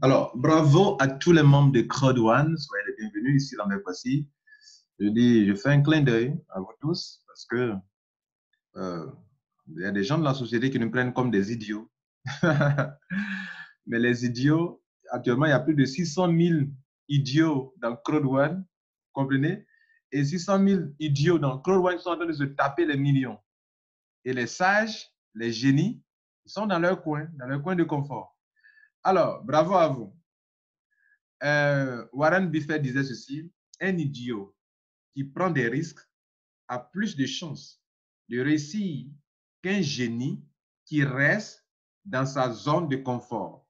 Alors, bravo à tous les membres de Crowd1. Soyez les bienvenus ici dans mes voici. Je fais un clin d'œil à vous tous parce que il y a des gens de la société qui nous prennent comme des idiots. Mais les idiots, actuellement, il y a plus de 600 000 idiots dans Crowd1, comprenez? Et 600 000 idiots dans Crowd1 sont en train de se taper les millions. Et les sages, les génies, ils sont dans leur coin de confort. Alors, bravo à vous. Warren Buffett disait ceci: un idiot qui prend des risques a plus de chances de réussir qu'un génie qui reste dans sa zone de confort.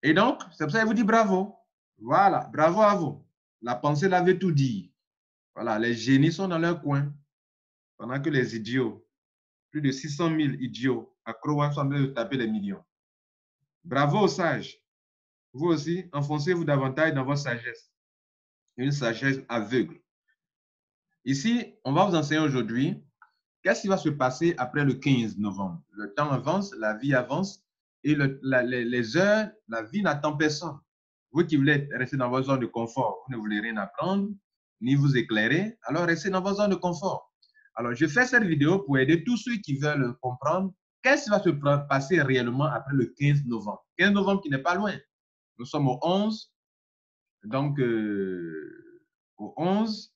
Et donc, c'est pour ça qu'il vous dit bravo. Voilà, bravo à vous. La pensée l'avait tout dit. Voilà, les génies sont dans leur coin, pendant que les idiots, plus de 600 000 idiots à Crowd1 sont en train de taper les millions. Bravo aux sages. Vous aussi, enfoncez-vous davantage dans votre sagesse. Une sagesse aveugle. Ici, on va vous enseigner aujourd'hui qu'est-ce qui va se passer après le 15 novembre. Le temps avance, la vie avance et les heures, la vie n'attend personne. Vous qui voulez rester dans votre zone de confort, vous ne voulez rien apprendre, ni vous éclairer, alors restez dans votre zone de confort. Alors, je fais cette vidéo pour aider tous ceux qui veulent comprendre qu'est-ce qui va se passer réellement après le 15 novembre. 15 novembre qui n'est pas loin. Nous sommes au 11, donc au 11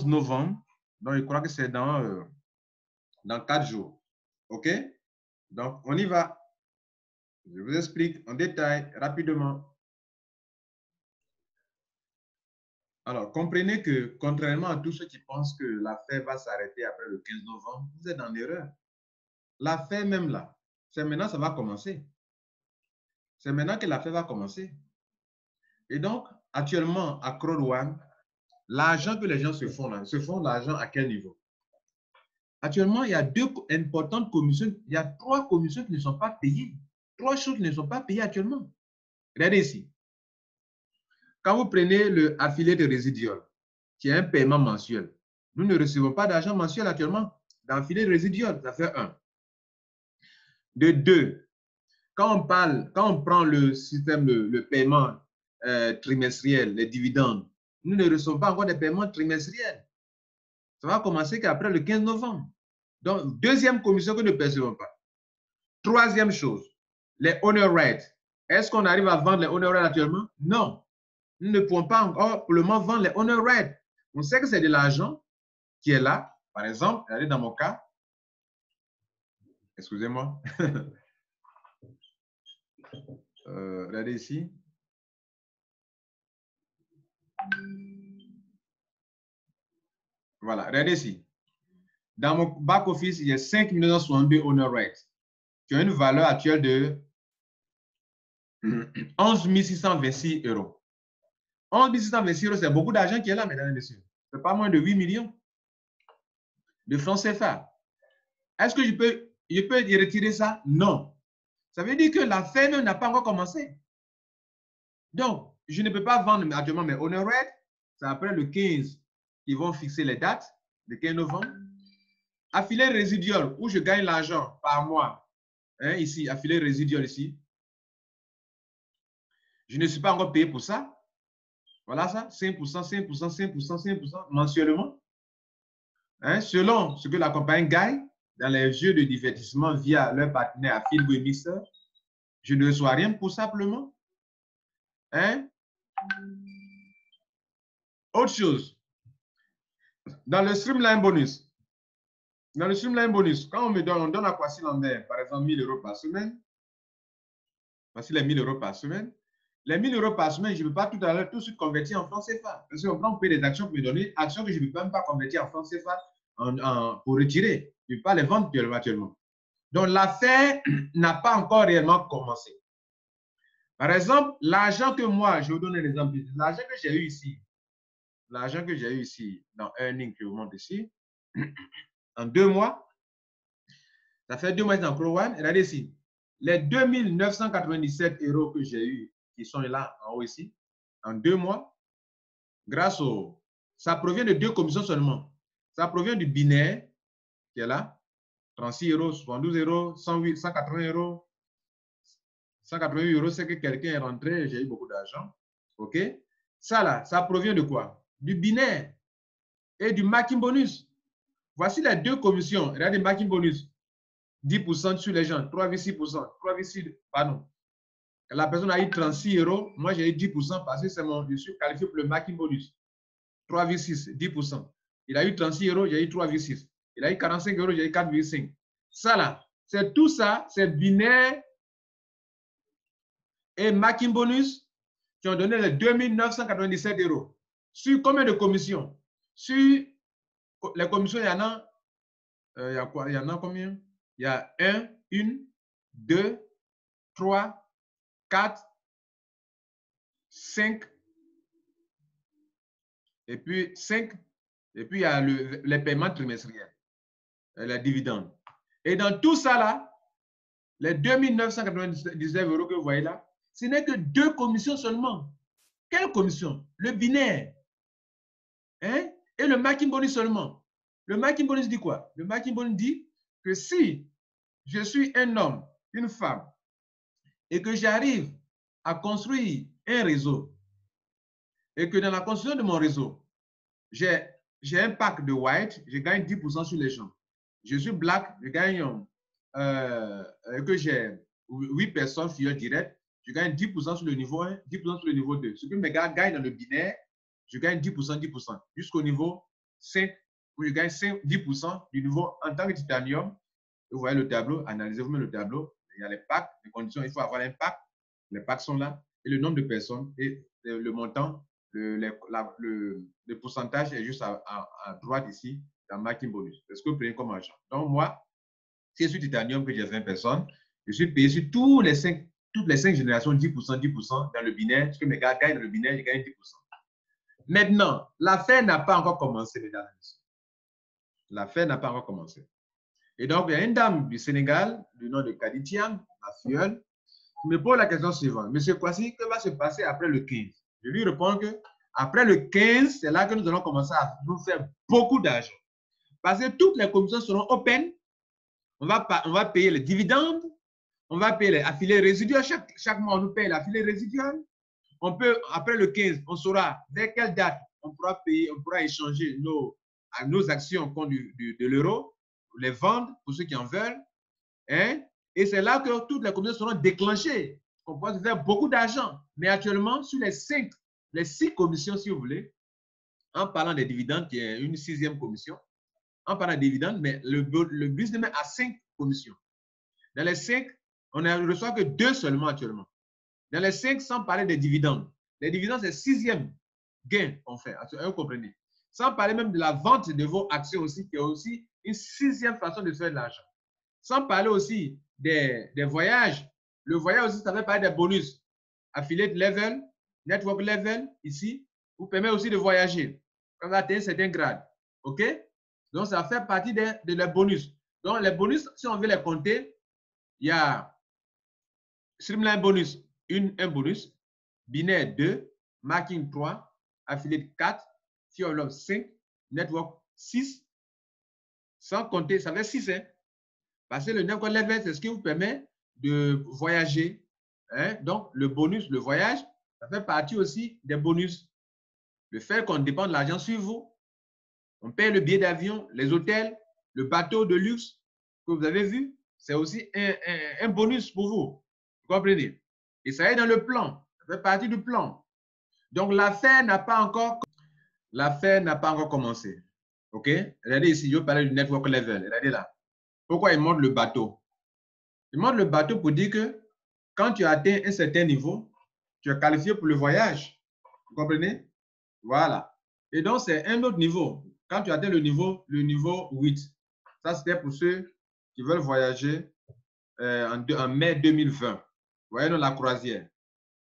novembre. Donc, je crois que c'est dans 4 jours. OK? Donc, on y va. Je vous explique en détail, rapidement. Alors, comprenez que, contrairement à tous ceux qui pensent que l'affaire va s'arrêter après le 15 novembre, vous êtes en erreur. L'affaire même là, c'est maintenant que ça va commencer. C'est maintenant que l'affaire va commencer. Et donc, actuellement, à Crowd1, l'argent que les gens se font l'argent à quel niveau? Actuellement, il y a deux importantes commissions, il y a 3 commissions qui ne sont pas payées. 3 choses qui ne sont pas payées actuellement. Regardez ici. Quand vous prenez le affiliate residual, qui est un paiement mensuel, nous ne recevons pas d'argent mensuel actuellement dans l'affiliate residual, ça fait 1. De 2, quand on prend le système, le paiement trimestriel, les dividendes, nous ne recevons pas encore des paiements trimestriels. Ça va commencer qu'après le 15 novembre. Donc, deuxième commission que nous ne percevons pas. Troisième chose, les honor rates. Est-ce qu'on arrive à vendre les honor rates actuellement? Non. Nous ne pouvons pas encore pour le moment vendre les honor rates. On sait que c'est de l'argent qui est là. Par exemple, regardez dans mon cas. Excusez-moi. Regardez ici. Voilà, regardez ici. Dans mon back-office, il y a 5 962 honor rates qui ont une valeur actuelle de 11 626 euros. 11 626 euros, c'est beaucoup d'argent qui est là, mesdames et messieurs. Ce n'est pas moins de 8 millions de francs CFA. Est-ce que je peux y retirer ça? Non. Ça veut dire que l'affaire n'a pas encore commencé. Donc, je ne peux pas vendre actuellement mes honor rates. C'est après le 15 qu'ils vont fixer les dates, le 15 novembre. Affilié résiduel, où je gagne l'argent par mois. Hein, ici, affilié résiduel ici. Je ne suis pas encore payé pour ça. Voilà ça, 5%, 5%, 5%, 5% mensuellement. Hein, selon ce que la compagnie gagne dans les jeux de divertissement via leur partenaire Affilié Mixer, je ne reçois rien pour simplement. Hein? Autre chose, dans le Streamline Bonus, quand on donne à Kwasi Lambert, par exemple, 1 000 euros par semaine, voici les 1 000 euros par semaine. Les 1 000 euros par semaine, je ne peux pas tout à l'heure tout de suite convertir en francs CFA. Parce qu'on prend des actions pour me donner, actions que je ne peux même pas convertir en francs CFA pour retirer. Je ne peux pas les vendre actuellement. Donc, l'affaire n'a pas encore réellement commencé. Par exemple, l'argent que moi, je vous donne un exemple, l'argent que j'ai eu ici, dans Earning, que je vous montre ici, en 2 mois, ça fait 2 mois dans Crowd1, regardez ici, les 2 997 euros que j'ai eu, qui sont là en haut ici, en 2 mois, ça provient de 2 commissions seulement. Ça provient du binaire, qui est là, 36 euros, 72 euros, 108, 180 euros, 188 euros, c'est que quelqu'un est rentré, j'ai eu beaucoup d'argent. OK? Ça là, ça provient de quoi? Du binaire et du marking bonus. Voici les deux commissions. Regardez, marking bonus. 10% sur les gens, 3,6%. 3,6, pardon. La personne a eu 36 euros. Moi, j'ai eu 10% parce que je suis qualifié pour le marking bonus. 3,6, 10%. Il a eu 36 euros, j'ai eu 3,6. Il a eu 45 euros, j'ai eu 4,5. Ça là, c'est tout ça, c'est binaire et marking bonus qui ont donné les 2997 euros. Sur combien de commissions? Sur les commissions, il y en a, il y a quoi? Il y en a combien? Il y a 1, 2, 3, 4, 5, et puis 5, et puis il y a les paiements trimestriels, les dividendes. Et dans tout ça là, les 2999 euros que vous voyez là, ce n'est que 2 commissions seulement. Quelle commission? Le binaire. Hein? Et le marking bonus seulement. Le marking bonus dit quoi? Le marking bonus dit que si je suis un homme, une femme, et que j'arrive à construire un réseau, et que dans la construction de mon réseau, j'ai un pack de white, je gagne 10% sur les gens. Je suis black, je gagne, que j'ai 8 personnes filles directes, je gagne 10% sur le niveau 1, 10% sur le niveau 2. Ce que mes gars gagnent dans le binaire, je gagne 10%, 10%, jusqu'au niveau 5, où je gagne 10% du niveau en tant que titanium. Vous voyez le tableau, analysez-vous le tableau. Il y a les packs, les conditions, il faut avoir un pack. Les packs sont là, et le nombre de personnes, et le montant, le pourcentage est juste à droite ici, dans marking bonus. C'est ce que vous prenez comme argent. Donc, moi, si je suis titanium, que j'ai 20 personnes, je suis payé sur toutes les 5 générations, 10%, 10% dans le binaire. Ce que mes gars gagnent dans le binaire, je gagne 10%. Maintenant, l'affaire n'a pas encore commencé, mesdames et messieurs. L'affaire n'a pas encore commencé. Et donc, il y a une dame du Sénégal, du nom de Kaditiam, ma filleule, qui me pose la question suivante. Monsieur Kwasi, que va se passer après le 15? Je lui réponds que après le 15, c'est là que nous allons commencer à nous faire beaucoup d'argent. Parce que toutes les commissions seront open. On va payer les dividendes. On va payer les affiliés résiduels. Chaque mois, on nous paye l'affilié résiduel. On peut, après le 15, on saura dès quelle date on pourra payer, on pourra échanger nos actions contre de l'euro, les vendre pour ceux qui en veulent. Hein? Et c'est là que toutes les commissions seront déclenchées. On pourra faire beaucoup d'argent. Mais actuellement, sur les 6 commissions, si vous voulez, en parlant des dividendes, qui est une 6e commission, en parlant des dividendes, mais le business a 5 commissions. Dans les 5, on ne reçoit que 2 seulement actuellement. Dans les 5, sans parler des dividendes. Les dividendes, c'est 6e gain qu'on fait. Vous comprenez? Sans parler même de la vente de vos actions aussi, qui est aussi une 6e façon de faire de l'argent. Sans parler aussi des voyages. Le voyage aussi, ça fait parler des bonus. Affiliate level, network level, ici, vous permet aussi de voyager quand vous atteignez un certain grade. OK? Donc, ça fait partie de les bonus. Donc, les bonus, si on veut les compter, il y a Streamline bonus, un bonus, binaire 2, marking 3, affiliate 4, Fiolov 5, network 6, sans compter, ça fait 6, hein? Parce que le network level, c'est ce qui vous permet de voyager. Hein? Donc, le bonus, le voyage, ça fait partie aussi des bonus. Le fait qu'on dépend de l'argent sur vous, on paye le billet d'avion, les hôtels, le bateau de luxe que vous avez vu, c'est aussi un bonus pour vous. Vous comprenez? Et ça est dans le plan. Ça fait partie du plan. Donc, l'affaire n'a pas encore commencé. OK? Regardez ici, je vais parler du network level. Regardez là. Pourquoi il montre le bateau? Il montre le bateau pour dire que quand tu atteins un certain niveau, tu es qualifié pour le voyage. Vous comprenez? Voilà. Et donc, c'est un autre niveau. Quand tu atteins le niveau 8, ça c'était pour ceux qui veulent voyager en mai 2020. Vous voyez dans la croisière.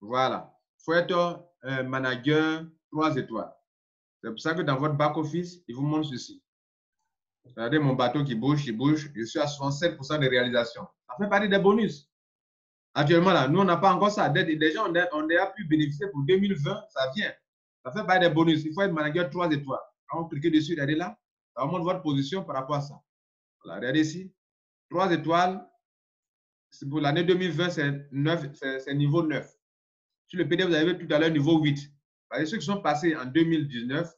Voilà. Il faut être manager 3 étoiles. C'est pour ça que dans votre back-office, il vous montre ceci. Regardez mon bateau qui bouge, il bouge. Je suis à 67% de réalisation. Ça fait partie des bonus. Actuellement, là, nous, on n'a pas encore ça. Déjà, on a pu bénéficier pour 2020, ça vient. Ça fait partie des bonus. Il faut être manager 3 étoiles. Quand vous cliquez dessus, regardez là, ça vous montre votre position par rapport à ça. Voilà, regardez ici. 3 étoiles, pour l'année 2020, c'est niveau 9. Sur le PDF, vous avez vu tout à l'heure niveau 8. Parce que ceux qui sont passés en 2019,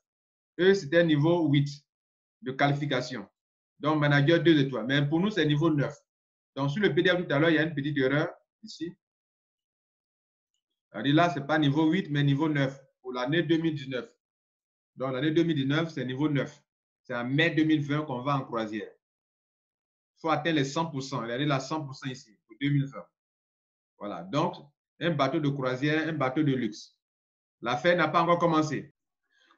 eux, c'était niveau 8 de qualification. Donc, manager 2 étoiles. Mais pour nous, c'est niveau 9. Donc, sur le PDF tout à l'heure, il y a une petite erreur ici. Là, ce n'est pas niveau 8, mais niveau 9 pour l'année 2019. Donc, l'année 2019, c'est niveau 9. C'est en mai 2020 qu'on va en croisière. Il faut atteindre les 100%. Regardez là, 100% ici, pour 2020. Voilà. Donc, un bateau de croisière, un bateau de luxe. L'affaire n'a pas encore commencé.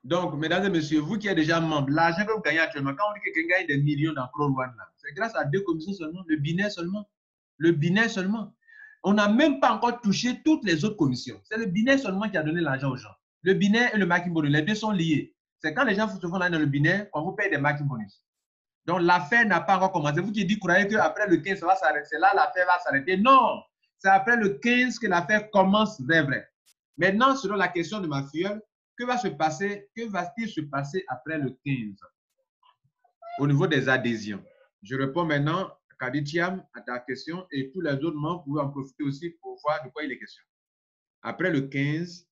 Donc, mesdames et messieurs, vous qui êtes déjà membre, l'argent que vous gagnez actuellement, quand on dit que quelqu'un gagne des millions dans Chrome One, c'est grâce à 2 commissions seulement, le binaire seulement. Le binaire seulement. On n'a même pas encore touché toutes les autres commissions. C'est le binaire seulement qui a donné l'argent aux gens. Le binaire et le marketing bonus, les deux sont liés. C'est quand les gens se font là dans le binaire qu'on vous paye des marketing bonus. Donc, l'affaire n'a pas encore commencé. Vous qui dites, croyez qu'après le 15, ça va s'arrêter. C'est là l'affaire va s'arrêter. Non! C'est après le 15 que l'affaire commence vrai. Maintenant, selon la question de ma filleule, que va-t-il se passer après le 15 au niveau des adhésions? Je réponds maintenant, Kaditiam, à ta question et tous les autres membres pouvez en profiter aussi pour voir de quoi il est question. Après le 15,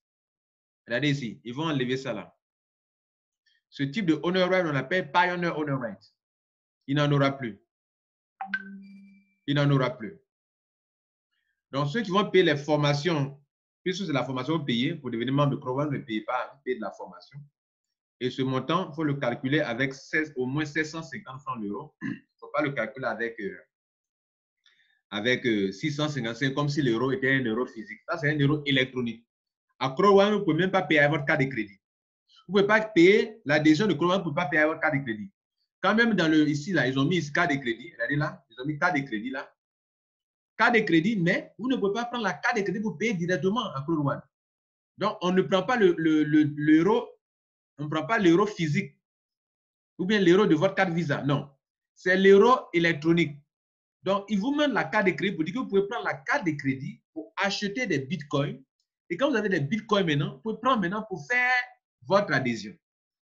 regardez ici, ils vont enlever ça là. Ce type de honor right, on appelle Pioneer Honor Right. Il n'en aura plus. Il n'en aura plus. Donc, ceux qui vont payer les formations, puisque c'est la formation payée, pour devenir membre de Chrome, ne payez pas, payer de la formation. Et ce montant, il faut le calculer avec au moins 750 francs d'euros. Il ne faut pas le calculer avec 655, comme si l'euro était un euro physique. Ça, c'est un euro électronique. À Chrome, vous ne pouvez même pas payer avec votre carte de crédit. Vous ne pouvez pas payer l'adhésion de Chrome, vous ne pouvez pas payer avec votre carte de crédit. Quand même, ici, là, ils ont mis ici carte de crédit. Regardez là, ils ont mis carte de crédit là. Carte de crédit, mais vous ne pouvez pas prendre la carte de crédit pour payer directement à Chrome One. Donc, on ne prend pas l'euro, on ne prend pas l'euro physique ou bien l'euro de votre carte Visa. Non, c'est l'euro électronique. Donc, ils vous mettent la carte de crédit pour dire que vous pouvez prendre la carte de crédit pour acheter des bitcoins. Et quand vous avez des bitcoins maintenant, vous pouvez prendre maintenant pour faire votre adhésion.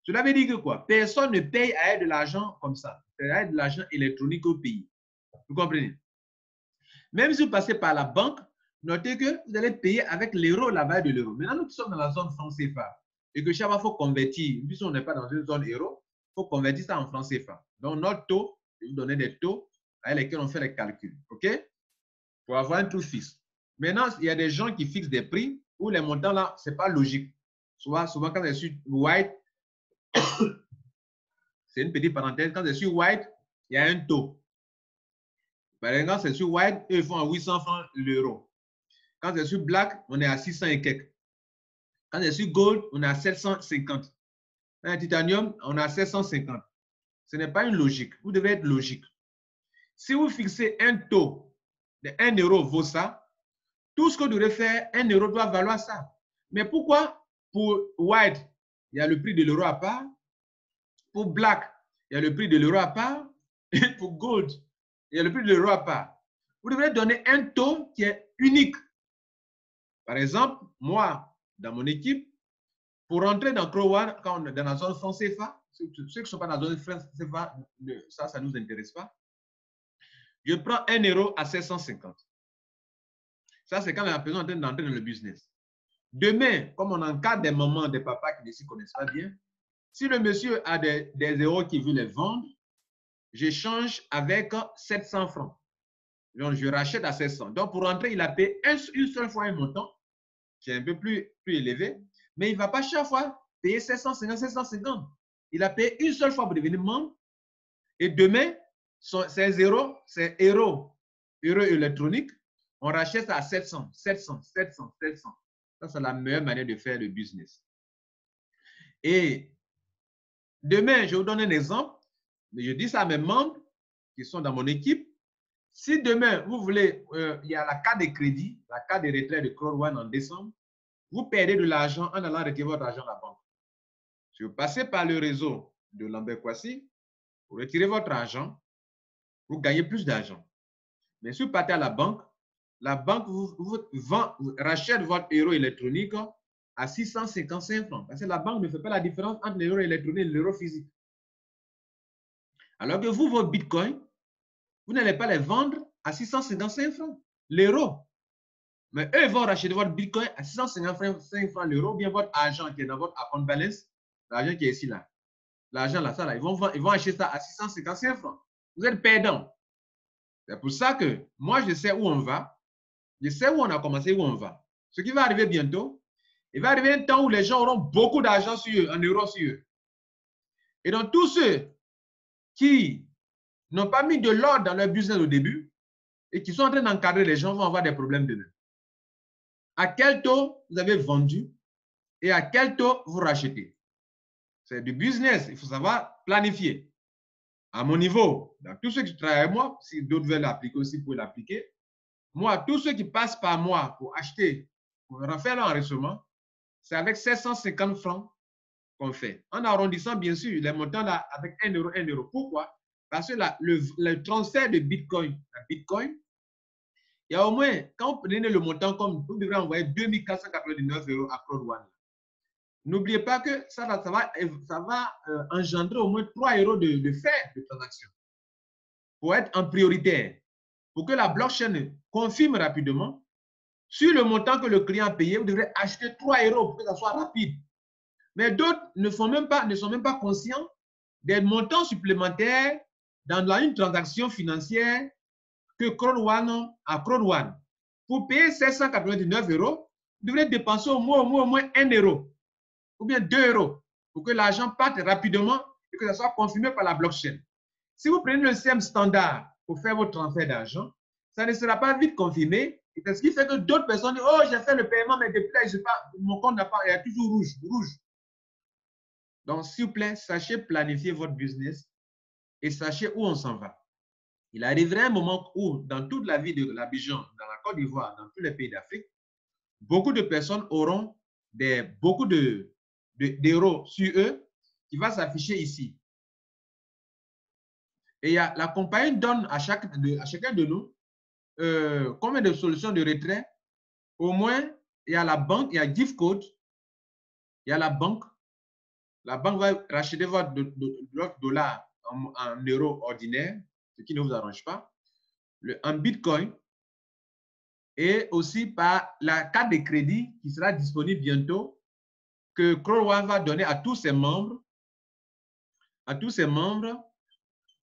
Cela veut dire que quoi? Personne ne paye avec de l'argent comme ça. C'est avec de l'argent électronique au pays. Vous comprenez? Même si vous passez par la banque, notez que vous allez payer avec l'euro, la valeur de l'euro. Maintenant, nous qui sommes dans la zone franc CFA et que chaque fois, il faut convertir, puisqu'on n'est pas dans une zone euro, il faut convertir ça en franc CFA. Donc, notre taux, je vais vous donner des taux avec lesquels on fait les calculs. OK? Pour avoir un taux fixe. Maintenant, il y a des gens qui fixent des prix où les montants là, ce n'est pas logique. Souvent, quand c'est sur white, c'est une petite parenthèse, quand c'est sur white, il y a un taux. Par exemple, c'est sur white, eux, ils font à 800 francs l'euro. Quand c'est sur black, on est à 600 et quelques. Quand c'est sur gold, on est à 750. Quand c'est titanium, on est à 750. Ce n'est pas une logique. Vous devez être logique. Si vous fixez un taux de 1 euro vaut ça, tout ce que vous devez faire, 1 euro doit valoir ça. Mais pourquoi pour white, il y a le prix de l'euro à part? Pour black, il y a le prix de l'euro à part. Et pour gold, il y a le prix de l'euro à part. Vous devez donner un taux qui est unique. Par exemple, moi, dans mon équipe, pour rentrer dans Chrome One, quand on est dans la zone franc CFA, ceux qui ne sont pas dans la zone franc CFA, ça ne nous intéresse pas. Je prends 1 euro à 750. Ça, c'est quand la personne est en train d'entrer dans le business. Demain, comme on encadre des mamans, des papas qui ne s'y connaissent pas bien, si le monsieur a des euros qui veut les vendre, j'échange avec 700 francs. Donc, je rachète à 700. Donc, pour rentrer, il a payé une seule fois un montant qui est un peu plus élevé, mais il ne va pas chaque fois payer 750, 750. Il a payé une seule fois pour devenir membre. Et demain, c'est zéro, c'est euro électronique. On rachète ça à 700, 700, 700, 700. Ça, c'est la meilleure manière de faire le business. Et demain, je vous donne un exemple. Mais je dis ça à mes membres qui sont dans mon équipe. Si demain, vous voulez, il y a la carte de crédit, la carte de retrait de Chrome One en décembre, vous perdez de l'argent en allant retirer votre argent à la banque. Si vous passez par le réseau de Lambert Kwasi, vous retirez votre argent, vous gagnez plus d'argent. Mais si vous partez à la banque vous rachète votre euro électronique à 655 francs. Parce que la banque ne fait pas la différence entre l'euro électronique et l'euro physique. Alors que vous, vos bitcoins, vous n'allez pas les vendre à 655 francs. l'euro. Mais eux vont racheter votre Bitcoin à 655 francs l'euro, ou bien votre argent qui est dans votre account balance, l'argent qui est ici là. L'argent là, ça là, ils vont acheter ça à 655 francs. Vous êtes perdant. C'est pour ça que moi, je sais où on va. Je sais où on a commencé, où on va. Ce qui va arriver bientôt, il va arriver un temps où les gens auront beaucoup d'argent sur eux, en euros sur eux. Et donc, tous ceux qui n'ont pas mis de l'ordre dans leur business au début et qui sont en train d'encadrer les gens vont avoir des problèmes demain. À quel taux vous avez vendu et à quel taux vous rachetez? C'est du business. Il faut savoir planifier. À mon niveau, dans tous ceux qui travaillent avec moi, si d'autres veulent l'appliquer aussi, pour l'appliquer. Moi, tous ceux qui passent par moi pour acheter, pour refaire l'enregistrement, c'est avec 750 francs qu'on fait. En arrondissant, bien sûr, les montants là avec 1 euro, 1 euro. Pourquoi? Parce que là, le transfert de Bitcoin à Bitcoin, il y a au moins, quand vous prenez le montant comme vous devrez envoyer 2499 euros à Cloud One. N'oubliez pas que ça va engendrer au moins 3 euros de frais de transaction pour être en prioritaire. Pour que la blockchain confirme rapidement, sur le montant que le client a payé, vous devrez acheter 3 euros pour que ça soit rapide. Mais d'autres ne sont même pas conscients des montants supplémentaires dans une transaction financière que Cloud One a Cloud One. Pour payer 799 euros, vous devrez dépenser au moins 1 euro ou bien 2 euros pour que l'argent parte rapidement et que ça soit confirmé par la blockchain. Si vous prenez le système standard pour faire votre transfert d'argent, ça ne sera pas vite confirmé. C'est ce qui fait que d'autres personnes disent, oh, j'ai fait le paiement, mais depuis là, je sais pas, mon compte n'a pas, il y a toujours rouge. Donc, s'il vous plaît, sachez planifier votre business et sachez où on s'en va. Il arriverait un moment où, dans toute la vie de l'Abidjan, dans la Côte d'Ivoire, dans tous les pays d'Afrique, beaucoup de personnes auront beaucoup d'euros sur eux qui va s'afficher ici. Et la compagnie donne à chacun de nous combien de solutions de retrait. Au moins, il y a la banque, il y a gift code, il y a la banque. La banque va racheter votre dollar en euros ordinaires, ce qui ne vous arrange pas, en bitcoin, et aussi par la carte de crédit qui sera disponible bientôt, que Cloud One va donner à tous ses membres,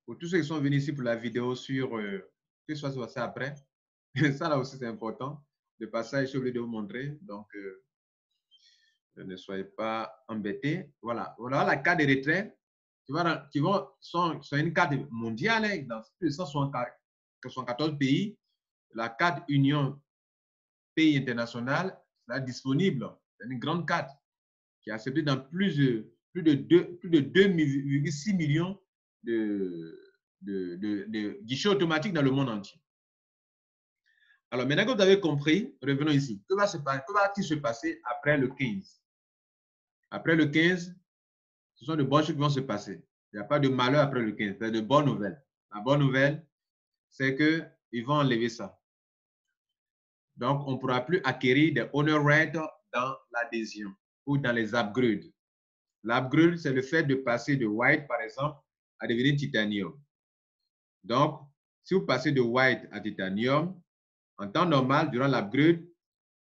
pour tous ceux qui sont venus ici pour la vidéo sur que ça se passe après. Ça là aussi c'est important. Le passage, je suis obligé de vous montrer. Donc, ne soyez pas embêtés. Voilà la carte de retrait sont une carte mondiale hein, dans plus de 174 pays. La carte Union Pays International sera disponible. C'est une grande carte qui est acceptée dans plus de 2,6 millions de guichets automatiques dans le monde entier. Alors, maintenant que vous avez compris, revenons ici. Que va-t-il se passer après le 15? Après le 15, ce sont de bonnes choses qui vont se passer. Il n'y a pas de malheur après le 15, c'est de bonnes nouvelles. La bonne nouvelle, c'est qu'ils vont enlever ça. Donc, on ne pourra plus acquérir des honor rates dans l'adhésion ou dans les upgrades. L'upgrade, c'est le fait de passer de white, par exemple, à devenir titanium. Donc, si vous passez de white à titanium, en temps normal, durant l'upgrade,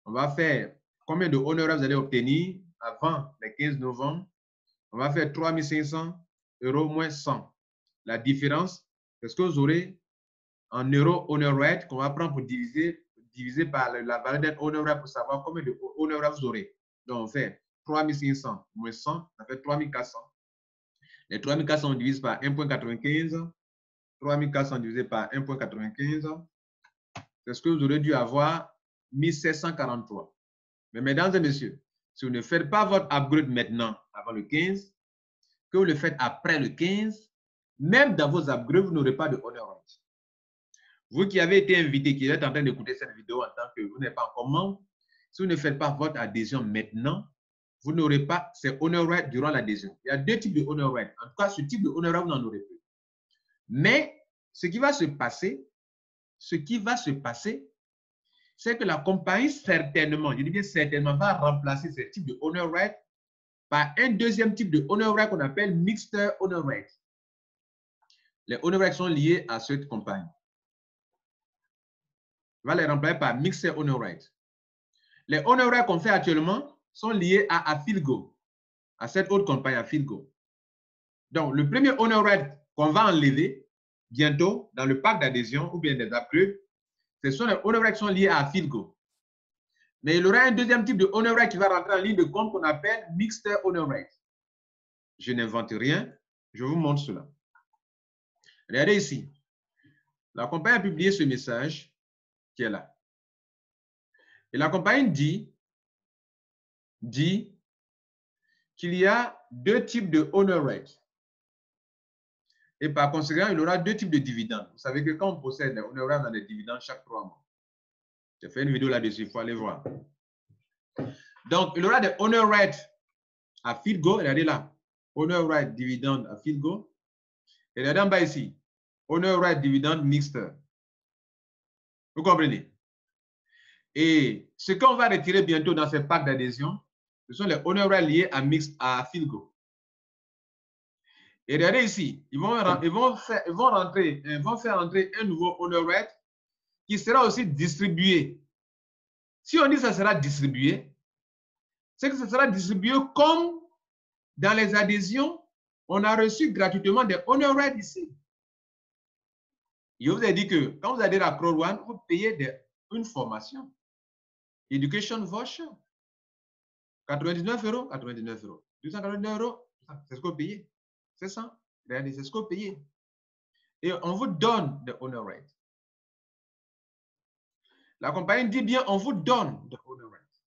on va faire combien de honor vous allez obtenir avant le 15 novembre. On va faire 3 500 euros moins 100. La différence, c'est ce que vous aurez en euros honor rate qu'on va prendre pour diviser par la valeur d'un honor rate pour savoir combien de honor rate vous aurez. Donc, on fait 3 500 moins 100, ça fait 3 400. Les 3 400 on divise par 1,95. 3 400 divisé par 1,95. C'est ce que vous aurez dû avoir 1743. Mais mesdames et messieurs, si vous ne faites pas votre upgrade maintenant, avant le 15, que vous le faites après le 15, même dans vos upgrades, vous n'aurez pas de honor rate. Vous qui avez été invité, qui êtes en train d'écouter cette vidéo en tant que vous n'êtes pas encore membre, si vous ne faites pas votre adhésion maintenant, vous n'aurez pas ces honor rates durant l'adhésion. Il y a deux types de honor rates. En tout cas, ce type de honor rate, vous n'en aurez plus. Mais ce qui va se passer, c'est que la compagnie certainement, je dis bien certainement, va remplacer ce type de honor rate par un deuxième type de honor rate qu'on appelle mixed honor rate. Les honor rates sont liés à cette compagnie. On va les remplacer par Mixed Honor Right. Les Honor Right qu'on fait actuellement sont liés à Afilgo, à cette autre compagnie Afilgo. Donc, le premier Honor Right qu'on va enlever bientôt dans le pack d'adhésion ou bien des upgrades, ce sont les Honor Right qui sont liés à Afilgo. Mais il y aura un deuxième type de Honor Right qui va rentrer en ligne de compte qu'on appelle Mixed Honor Right. Je n'invente rien, je vous montre cela. Regardez ici. La compagnie a publié ce message qui est là. Et la compagnie dit qu'il y a deux types de Honor Right. Et par conséquent, il y aura deux types de dividendes. Vous savez que quand on possède des Honor Right dans des dividendes chaque 3 mois. J'ai fait une vidéo là-dessus, il faut aller voir. Donc, il y aura des Honor Right à Filgo. Regardez là. Honor Right dividende à Filgo. Et regardez en bas ici. Honor Right dividende mixte. Vous comprenez? Et ce qu'on va retirer bientôt dans ces packs d'adhésion, ce sont les Honor Right liés à Filgo. Et regardez ici, ils vont faire entrer un nouveau Honor Right qui sera aussi distribué. Si on dit que ça sera distribué, c'est que ça sera distribué comme dans les adhésions, on a reçu gratuitement des Honor Right ici. Je vous ai dit que quand vous adhérez à Crowd One, vous payez une formation. Education Voucher. 99 €, 99 €. 289 €, c'est ce que vous payez. C'est ça. Regardez, c'est ce que vous payez. Et on vous donne des Honor Right. La compagnie dit bien, on vous donne des Honor Right.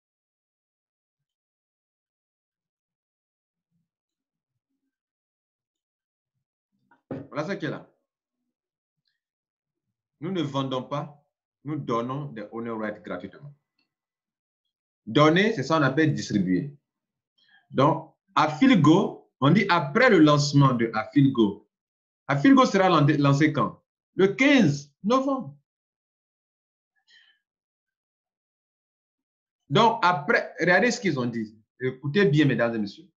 Voilà ce qui est là. Nous ne vendons pas, nous donnons des Honor Right gratuitement. Donner, c'est ça qu'on appelle distribuer. Donc, Afilgo, on dit après le lancement de Afilgo. Afilgo sera lancé quand? Le 15 novembre. Donc, après, regardez ce qu'ils ont dit. Écoutez bien, mesdames et messieurs.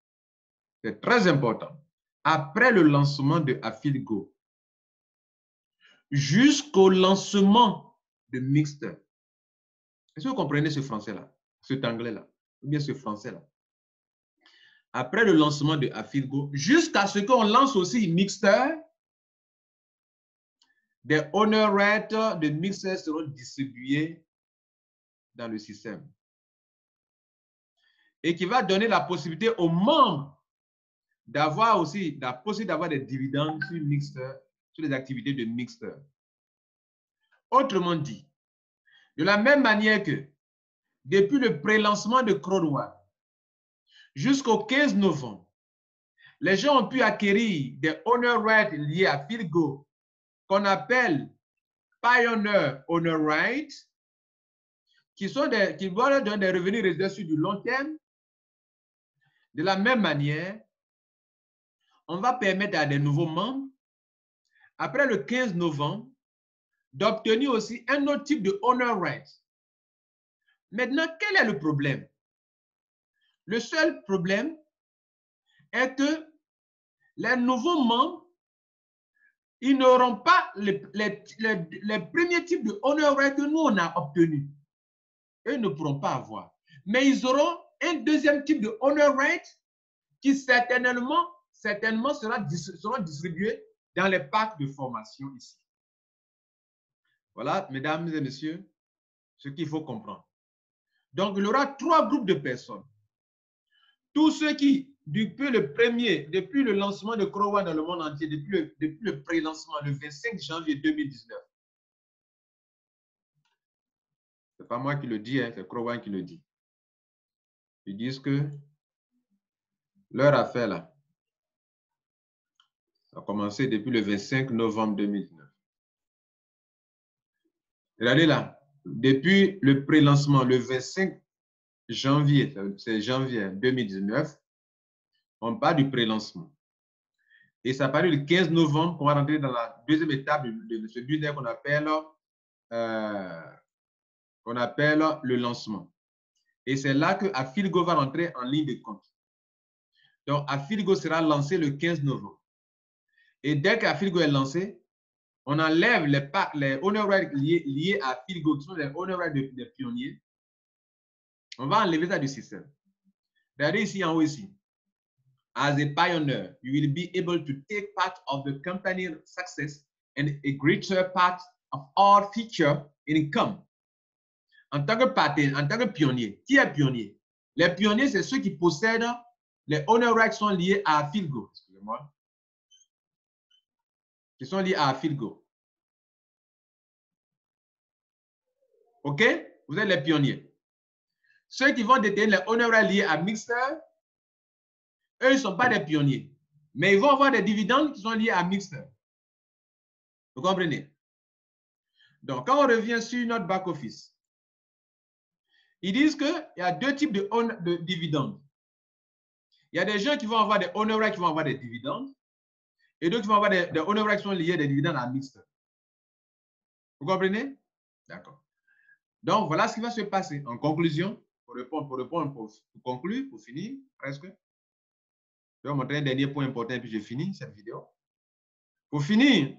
C'est très important. Après le lancement de Afilgo, jusqu'au lancement de Mixte. Est-ce que vous comprenez ce français-là? Cet anglais-là? Ou bien ce français-là? Après le lancement de Afilgo, jusqu'à ce qu'on lance aussi Mixter, des Honor Right de Mixer seront distribués dans le système. Et qui va donner la possibilité aux membres d'avoir aussi la possibilité d'avoir des dividendes sur Mixter, sur les activités de Mixter. Autrement dit, de la même manière que depuis le pré-lancement de Crowd One jusqu'au 15 novembre, les gens ont pu acquérir des Honor Right liés à Filgo qu'on appelle Pioneer Honor Right, qui vont leur donner des revenus résiduels sur du long terme. De la même manière, on va permettre à des nouveaux membres, après le 15 novembre, d'obtenir aussi un autre type de Honor Right. Maintenant, quel est le problème? Le seul problème est que les nouveaux membres, ils n'auront pas les premiers types de Honor Right que nous, on a obtenus. Eux ne pourront pas avoir. Mais ils auront un deuxième type de Honor Right qui certainement seront distribués dans les packs de formation ici. Voilà, mesdames et messieurs, ce qu'il faut comprendre. Donc, il y aura 3 groupes de personnes. Tous ceux qui, depuis le lancement de Crowd One dans le monde entier, depuis le pré-lancement, le 25 janvier 2019, ce n'est pas moi qui le dis, hein, c'est Crowd One qui le dit. Ils disent que leur affaire là, ça a commencé depuis le 25 novembre 2019. Regardez là, depuis le pré-lancement, le 25 janvier, c'est janvier 2019, on parle du pré-lancement. Et ça paraît le 15 novembre qu'on va rentrer dans la deuxième étape de ce business qu'on appelle le lancement. Et c'est là que Afilgo va rentrer en ligne de compte. Donc, Afilgo sera lancé le 15 novembre. Et dès qu'Afilgo est lancé, on enlève les honor rights liés à Philgo, qui sont les honor rights des pionniers. On va enlever ça du système. Regardez ici en haut ici. As a pioneer, you will be able to take part of the company's success and a greater part of all future income. En tant que pionnier, qui est pionnier? Les pionniers, c'est ceux qui possèdent les honor rights qui sont liés à Philgo. Excusez-moi. Qui sont liés à Philgo. OK? Vous êtes les pionniers. Ceux qui vont détenir les honor rights liés à Mixer, eux, ils ne sont pas des pionniers. Mais ils vont avoir des dividendes qui sont liés à Mixer. Vous comprenez? Donc, quand on revient sur notre back-office, ils disent qu'il y a deux types de dividendes. Il y a des gens qui vont avoir des honor rights qui vont avoir des dividendes et d'autres qui vont avoir des honor rights qui sont liés à des dividendes à Mixer. Vous comprenez? D'accord. Donc, voilà ce qui va se passer. En conclusion, pour conclure, pour finir, presque. Je vais vous montrer un dernier point important et puis je finis cette vidéo. Pour finir,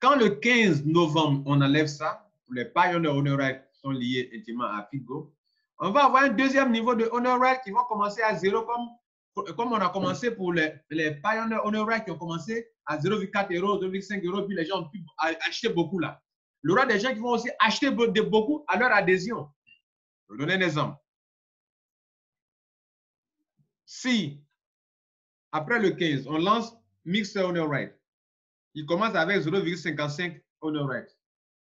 quand le 15 novembre, on enlève ça, les pioneers honor rights sont liés intimement à Philgo, on va avoir un deuxième niveau de honor rights qui vont commencer à zéro comme on a commencé pour les pioneers honor rights qui ont commencé à 0,4 €, 0,5 €, puis les gens ont pu acheter beaucoup là. Il y aura des gens qui vont aussi acheter beaucoup à leur adhésion. Je vais vous donner un exemple. Si, après le 15, on lance Mixer Honor Right, il commence avec 0,55 Honor Right.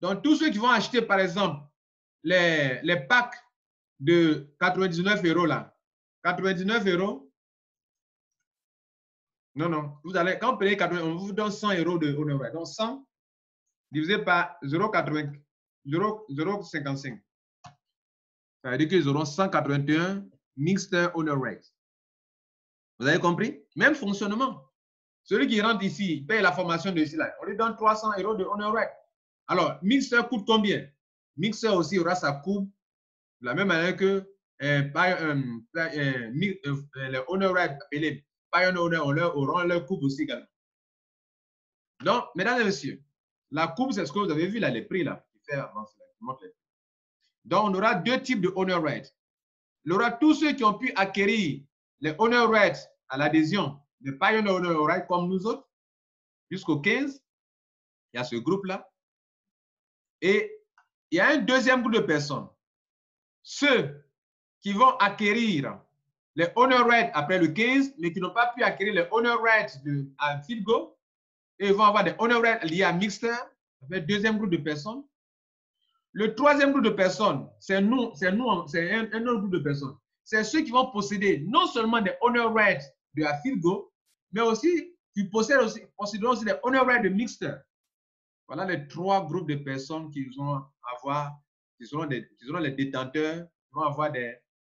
Donc, tous ceux qui vont acheter, par exemple, les packs de 99 € là, 99 €, non, vous allez, quand vous payez 80, on vous donne 100 € de Honor Right. Donc, 100 divisé par 0,55. Ça veut dire qu'ils auront 181 Mixer Honor Right. Vous avez compris? Même fonctionnement. Celui qui rentre ici, il paye la formation de ici, là. On lui donne 300 € de honor right. Alors, Mixer coûte combien? Mixer aussi aura sa courbe de la même manière que les honor right appelés Pioneer Honor auront leur courbe aussi également. Donc, mesdames et messieurs, la courbe, c'est ce que vous avez vu là, les prix là, qui fait avancer là, qui montre les prix. Donc, on aura deux types de honor right. Il y aura tous ceux qui ont pu acquérir les honor rights à l'adhésion de Pioneer Honor Right comme nous autres, jusqu'au 15, il y a ce groupe-là. Et il y a un deuxième groupe de personnes, ceux qui vont acquérir les honor rights après le 15, mais qui n'ont pas pu acquérir les honor rights à Philgo, et ils vont avoir des honor rights liés à Mixer, ça fait le deuxième groupe de personnes. Le troisième groupe de personnes, c'est un autre groupe de personnes. C'est ceux qui vont posséder non seulement des honor rights de la Philgo, mais aussi qui posséderont aussi des honor rights de Mixer. Voilà les trois groupes de personnes qui seront les détenteurs, qui vont avoir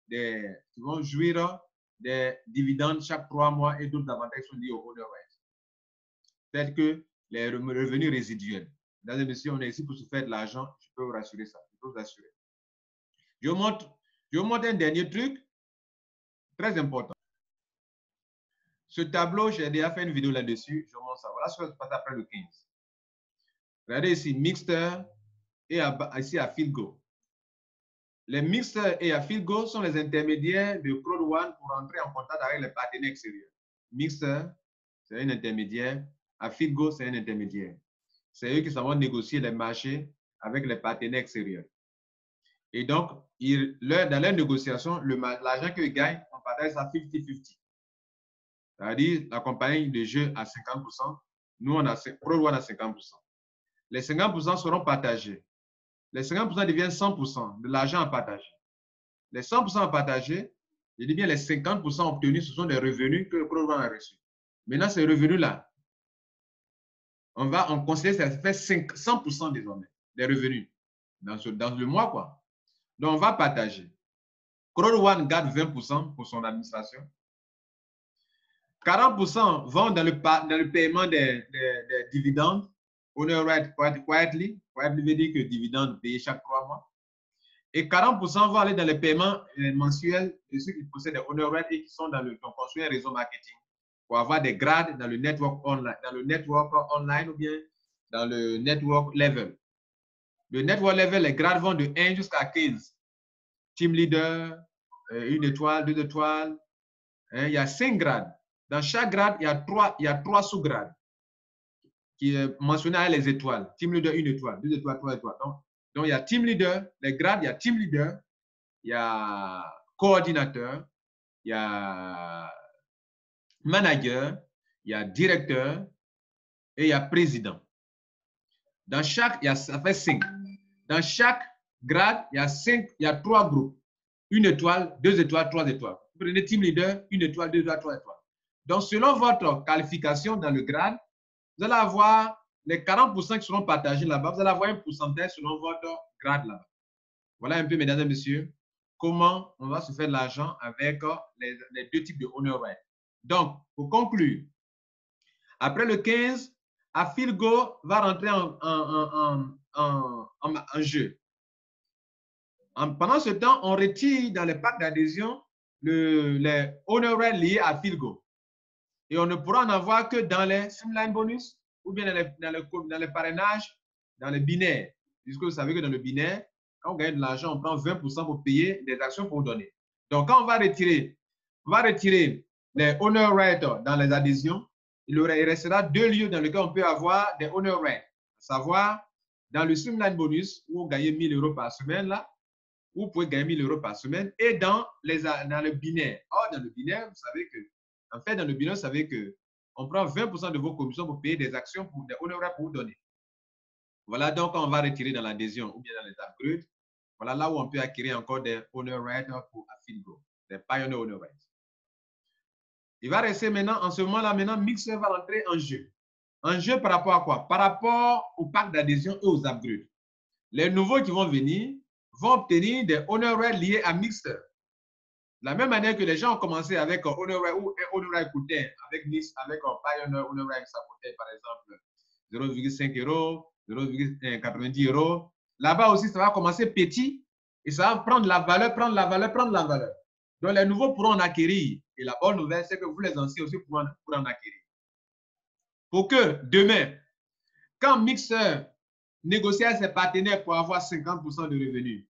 qui vont jouir des dividendes chaque 3 mois et d'autres avantages sont liés aux honor rights, tels que les revenus résiduels. Mesdames et messieurs, on est ici pour se faire de l'argent. Je peux vous rassurer ça. Je peux vous assurer. Je vous montre un dernier truc très important. Ce tableau, j'ai déjà fait une vidéo là-dessus. Je vous montre ça. Voilà ce qui se passe après le 15. Regardez ici, Mixer et ici à Philgo. Les Mixer et à Philgo sont les intermédiaires de Crowd One pour entrer en contact avec les partenaires extérieurs. Mixer, c'est un intermédiaire. À Philgo, c'est un intermédiaire. C'est eux qui vont négocier les marchés avec les partenaires extérieurs. Et donc, dans leur négociation, l'argent qu'ils gagnent, on partage ça 50-50. C'est-à-dire, la compagnie de jeu à 50%, nous, on a Crowd One à 50%. Les 50% seront partagés. Les 50% deviennent 100% de l'argent à partager. Les 100% à partager, je dis bien les 50% obtenus, ce sont des revenus que Crowd One a reçus. Maintenant, ces revenus-là, on considère que ça fait 100% désormais des revenus dans le mois, quoi. Donc, on va partager. Crowd One garde 20% pour son administration. 40% vont dans le paiement des dividendes. Honor right quietly. Quietly veut dire que dividendes payés chaque 3 mois. Et 40% vont aller dans les paiements mensuels de ceux qui possèdent des honor rights et qui sont construisent un réseau marketing pour avoir des grades dans le network online ou bien dans le network level. Le network level, les grades vont de 1 jusqu'à 15. Team leader, 1 étoile, 2 étoiles. Hein, il y a 5 grades. Dans chaque grade, il y a 3 sous-grades qui est mentionné avec les étoiles. Team leader, 1 étoile, 2 étoiles, 3 étoiles. Donc, il y a team leader, les grades, il y a team leader, il y a coordinateur, il y a manager, il y a directeur et il y a président. Dans chaque, ça fait 5. Dans chaque grade, il y a 3 groupes. 1 étoile, 2 étoiles, 3 étoiles. Vous prenez team leader, 1 étoile, 2 étoiles, 3 étoiles. Donc, selon votre qualification dans le grade, vous allez avoir les 40% qui seront partagés là-bas. Vous allez avoir un pourcentage selon votre grade là-bas. Voilà un peu, mesdames et messieurs, comment on va se faire de l'argent avec les 2 types de honor right. Donc, pour conclure, après le 15, Afilgo va rentrer en jeu. Pendant ce temps, on retire dans les packs d'adhésion les honor right liés à Afilgo. Et on ne pourra en avoir que dans les streamline bonus ou bien dans les parrainages, dans les binaires. Puisque vous savez que dans le binaire, quand on gagne de l'argent, on prend 20% pour payer des actions pour donner. Donc, quand on va retirer les honor rights dans les adhésions, il restera 2 lieux dans lesquels on peut avoir des honor rights. À savoir, dans le streamline bonus, où vous gagnez 1 000 € par semaine, là, vous pouvez gagner 1 000 € par semaine, et dans le binaire. Or, dans le binaire, vous savez que en fait, dans le bilan, vous savez qu'on prend 20% de vos commissions pour payer des actions pour des honoraires pour vous donner. Voilà donc on va retirer dans l'adhésion ou bien dans les upgrades. Voilà là où on peut acquérir encore des honoraires pour Afilgo, des Pioneer honoraires. Il va rester maintenant, en ce moment-là, maintenant, Mixer va rentrer en jeu. En jeu par rapport à quoi? Par rapport au pack d'adhésion et aux upgrades. Les nouveaux qui vont venir vont obtenir des honoraires liés à Mixer. De la même manière que les gens ont commencé avec un honoraire ou un honoraire coûtait, avec un Pioneer honoraire ça coûtait par exemple 0,5 €, 0,90 €. Là-bas aussi, ça va commencer petit et ça va prendre la valeur, prendre la valeur, prendre la valeur. Donc, les nouveaux pourront en acquérir. Et la bonne nouvelle, c'est que vous, les anciens aussi, pourront en acquérir. Pour que demain, quand Mixer négocie avec ses partenaires pour avoir 50% de revenus,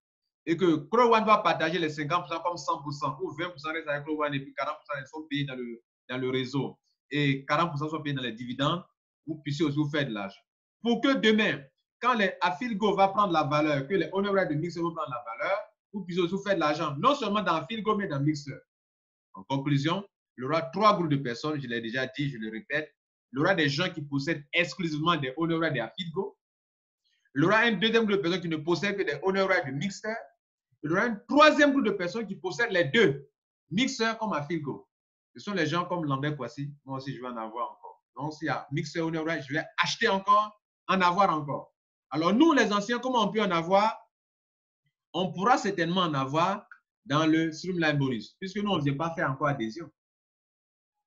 et que Crow One va partager les 50% comme 100% ou 20% reste avec Crow One et puis 40% sont payés dans le réseau et 40% sont payés dans les dividendes, vous puissiez aussi vous faire de l'argent. Pour que demain, quand les Afilgo va prendre la valeur, que les honoraires de Mixer vont prendre la valeur, vous puissiez aussi vous faire de l'argent, non seulement dans Afilgo, mais dans Mixer. En conclusion, il y aura 3 groupes de personnes, je l'ai déjà dit, je le répète. Il y aura des gens qui possèdent exclusivement des honoraires de Afilgo. Il y aura un deuxième groupe de personnes qui ne possèdent que des honoraires de Mixer. Il y aura un troisième groupe de personnes qui possèdent les deux, Mixer comme Afilgo. Ce sont les gens comme Lambert Kwasi. Moi aussi, je vais en avoir encore. Donc, s'il y a Mixer honoraire, je vais acheter encore, en avoir encore. Alors, nous, les anciens, comment on peut en avoir? On pourra certainement en avoir dans le Streamline Bonus, puisque nous, on ne vient pas faire encore adhésion.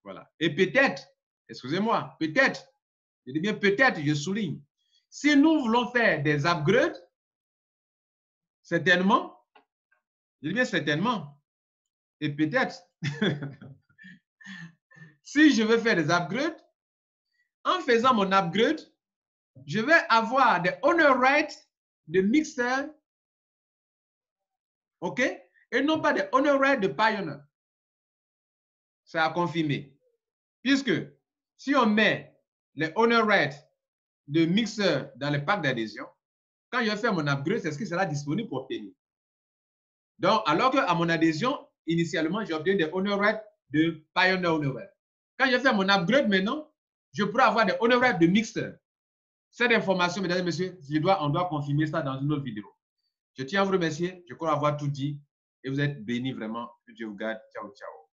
Voilà. Et peut-être, excusez-moi, peut-être, je dis bien peut-être, je souligne, si nous voulons faire des upgrades, certainement, je dis bien certainement, et peut-être, si je veux faire des upgrades, en faisant mon upgrade, je vais avoir des honor rights de Mixer, OK? Et non pas des honor rights de Pioneer. C'est à confirmer. Puisque si on met les honor rights de Mixer dans le pack d'adhésion, quand je vais faire mon upgrade, c'est ce qui sera disponible pour obtenir. Donc, alors qu'à mon adhésion, initialement, j'ai obtenu des honor rights de Pioneer honoraire. Quand je fais mon upgrade maintenant, je pourrais avoir des honor rights de Mixer. Cette information, mesdames et messieurs, on doit confirmer ça dans une autre vidéo. Je tiens à vous remercier. Je crois avoir tout dit et vous êtes bénis vraiment. Que Dieu vous garde. Ciao, ciao.